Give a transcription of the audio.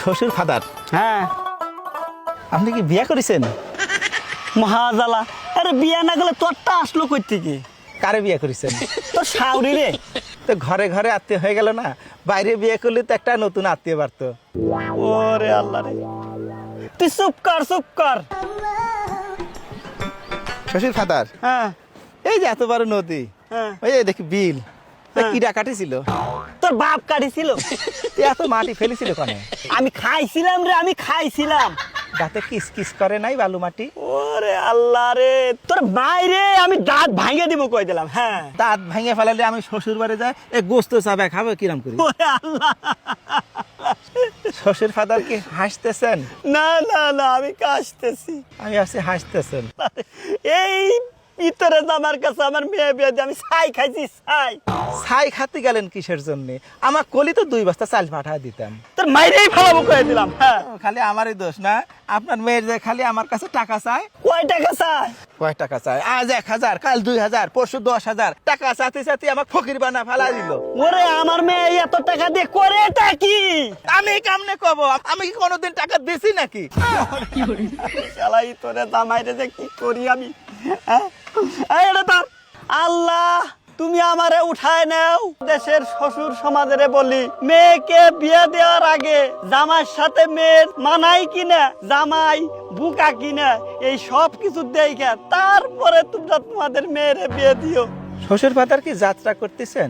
শ্বশুর ফাদার, হ্যাঁ আপনি কি বিয়ে করেছেন? মহাজালা। আরে বিয়া না গেলে তোরটা আসলো কই থেকে? কারে বিয়ে করেছেন? তোর শাউরি রে। তো ঘরে ঘরে আত্মীয় হয়ে গেল না, বাইরে বিয়ে করলে তো একটা নতুন আত্মীয় বাড়তো। ওরে আল্লাহ রে, তুই চুপ কর চুপ কর। শ্বশুর ফাদার, হ্যাঁ এই যে এত বড় নদী, হ্যাঁ ওই যে দেখি বিল, হ্যাঁ। কিডা কাটিছিল? তোর বাপ কাটিছিল। এত মাটি ফেলেছিল কনে? আমি খাইছিলাম রে, আমি খাইছিলাম। দাঁতে কিস কিস করে নাই বালু মাটি? ওরে আল্লাহ রে, তোর বাইরে আমি দাঁত ভাঙে দিব কই দিলাম। হ্যাঁ দাঁত ভাঙে ফেলালে আমি শ্বশুর বাড়ি যাই, এ গোস্ত চাবে খাবো কিরাম করি? ওরে আল্লাহ। শ্বশুর ফাদার কি হাসতেছেন? না না না, আমি কাশতেছি। আমি আছি হাসতেছেন। এই ভিতরে আমার কাছে আমার মেয়ে বিয়ে দিয়ে আমি ছাই খাইছি ছাই। ছাই খাতে গেলেন কিসের জন্য? আমার কলি তো 2 বস্তা চাল পাঠায় দিতাম। তোর মাইরেই ফেলাবো কয়ে দিলাম। হ্যাঁ খালি আমারই দোষ না, আপনার মেয়ের যে খালি আমার কাছে টাকা চায়। কয় টাকা চাই? কয় টাকা চায়? আজ 1000, কাল 2000, পরশু 10,000 টাকা চাতে চাতে আমার ফকির বানা ফেলা দিল। ওরে আমার মেয়ে এত টাকা দিয়ে করে কি? আমি কেমনে কব? আমি কি কোনোদিন টাকা দিছি নাকি? শালাই তোরে দামাইরে যে কি করি আমি। হ্যাঁ এই রে তার আল্লাহ, তুমি আমারে উঠায় নাও। দেশের শ্বশুর সমাজেরে বলি, মেয়েকে বিয়ে দেওয়ার আগে জামাইয়ের সাথে মেয়ের মানাই কিনা, জামাই বুকা কিনা, এই সব কিছু দেখে তারপরে তোমরা তোমাদের মেয়েরে বিয়ে দিও। শ্বশুর ফাদার কি যাত্রা করতেছেন?